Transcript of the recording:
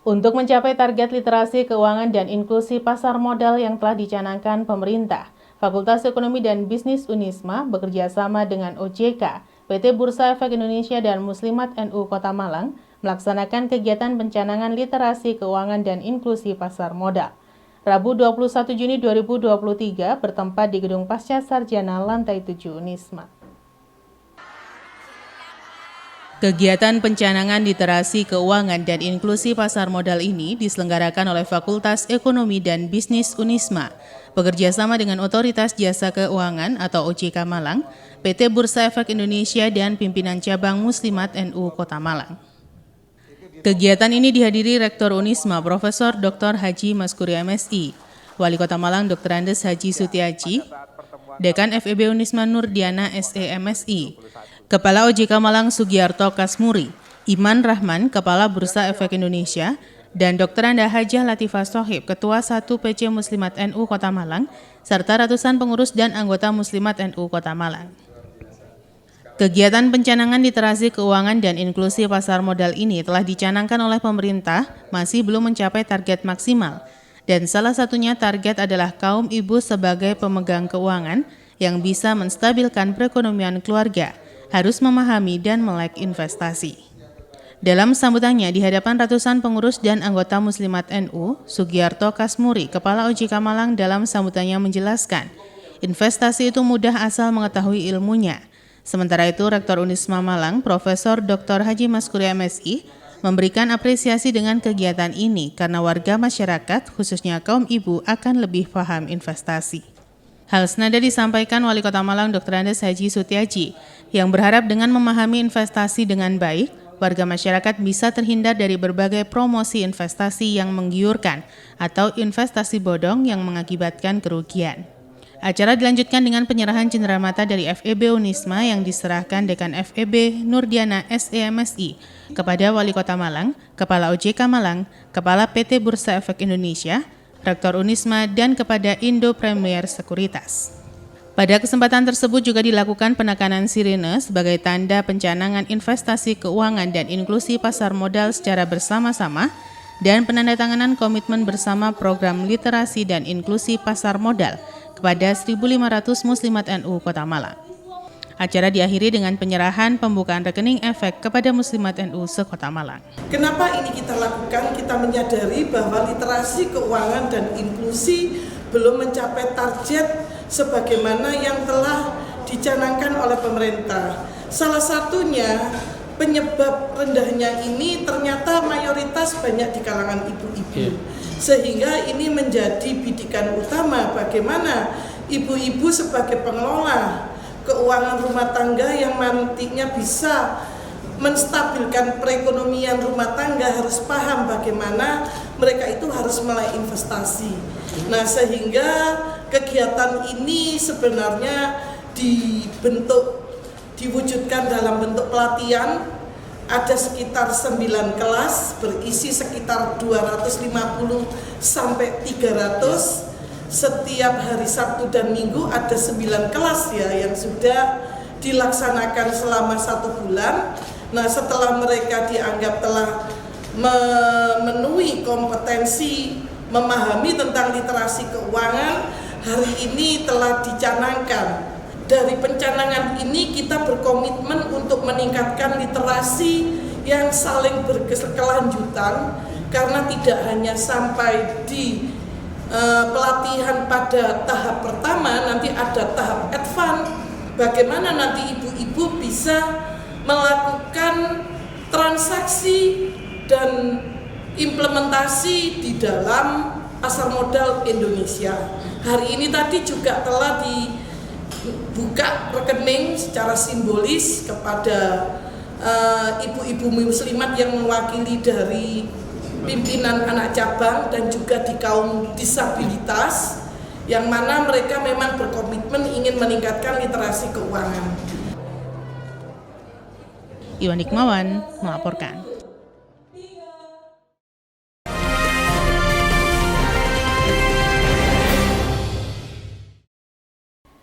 Untuk mencapai target literasi keuangan dan inklusi pasar modal yang telah dicanangkan pemerintah, Fakultas Ekonomi dan Bisnis Unisma bekerja sama dengan OJK, PT Bursa Efek Indonesia dan Muslimat NU Kota Malang melaksanakan kegiatan pencanangan literasi keuangan dan inklusi pasar modal. Rabu 21 Juni 2023 bertempat di Gedung Pasca Sarjana Lantai 7 Unisma. Kegiatan pencanangan literasi keuangan dan inklusi pasar modal ini diselenggarakan oleh Fakultas Ekonomi dan Bisnis Unisma, bekerja sama dengan Otoritas Jasa Keuangan atau OJK Malang, PT Bursa Efek Indonesia dan pimpinan cabang Muslimat NU Kota Malang. Kegiatan ini dihadiri Rektor Unisma Profesor Dr. Haji Maskuri MSI, Wali Kota Malang Dr. Andes Haji Sutiaji, Dekan FEB Unisma Nurdiana SEMSI, Kepala OJK Malang Sugiarto Kasmuri, Iman Rahman, Kepala Bursa Efek Indonesia, dan Dr. Anda Hajah Latifah Sohib, Ketua 1 PC Muslimat NU Kota Malang, serta ratusan pengurus dan anggota Muslimat NU Kota Malang. Kegiatan pencanangan literasi keuangan dan inklusi pasar modal ini telah dicanangkan oleh pemerintah, masih belum mencapai target maksimal, dan salah satunya target adalah kaum ibu sebagai pemegang keuangan yang bisa menstabilkan perekonomian keluarga, harus memahami dan melek investasi. Dalam sambutannya di hadapan ratusan pengurus dan anggota Muslimat NU, Sugiarto Kasmuri, Kepala OJK Malang dalam sambutannya menjelaskan, investasi itu mudah asal mengetahui ilmunya. Sementara itu, Rektor Unisma Malang, Profesor Dr. Haji Maskuri MSI, memberikan apresiasi dengan kegiatan ini karena warga masyarakat, khususnya kaum ibu, akan lebih paham investasi. Hal senada disampaikan Wali Kota Malang Dr. Andes Haji Sutiaji, yang berharap dengan memahami investasi dengan baik, warga masyarakat bisa terhindar dari berbagai promosi investasi yang menggiurkan atau investasi bodong yang mengakibatkan kerugian. Acara dilanjutkan dengan penyerahan cenderamata dari FEB Unisma yang diserahkan Dekan FEB Nurdiana SEMSI kepada Wali Kota Malang, Kepala OJK Malang, Kepala PT Bursa Efek Indonesia, Rektor Unisma, dan kepada Indo Premier Sekuritas. Pada kesempatan tersebut juga dilakukan penekanan sirine sebagai tanda pencanangan investasi keuangan dan inklusi pasar modal secara bersama-sama dan penandatanganan komitmen bersama program literasi dan inklusi pasar modal kepada 1.500 Muslimat NU Kota Malang. Acara diakhiri dengan penyerahan pembukaan rekening efek kepada Muslimat NU se-Kota Malang. Kenapa ini kita lakukan? Kita menyadari bahwa literasi keuangan dan inklusi belum mencapai target sebagaimana yang telah dicanangkan oleh pemerintah. Salah satunya penyebab rendahnya ini ternyata mayoritas banyak di kalangan ibu-ibu. Sehingga ini menjadi bidikan utama bagaimana ibu-ibu sebagai pengelola keuangan rumah tangga yang nantinya bisa menstabilkan perekonomian rumah tangga harus paham bagaimana mereka itu harus mulai investasi. Nah, sehingga kegiatan ini sebenarnya diwujudkan dalam bentuk pelatihan. Ada sekitar 9 kelas berisi sekitar 250 sampai 300. Setiap hari Sabtu dan Minggu ada 9 kelas ya yang sudah dilaksanakan selama 1 bulan. Nah, setelah mereka dianggap telah memenuhi kompetensi memahami tentang literasi keuangan, hari ini telah dicanangkan. Dari pencanangan ini kita berkomitmen untuk meningkatkan literasi yang saling berkelanjutan, karena tidak hanya sampai di pelatihan pada tahap pertama, nanti ada tahap advance, bagaimana nanti ibu-ibu bisa melakukan transaksi dan implementasi di dalam pasar modal Indonesia. Hari ini tadi juga telah dibuka rekening secara simbolis kepada ibu-ibu muslimat yang mewakili dari pimpinan anak cabang dan juga di kaum disabilitas, yang mana mereka memang berkomitmen ingin meningkatkan literasi keuangan. Iwan Hikmawan melaporkan.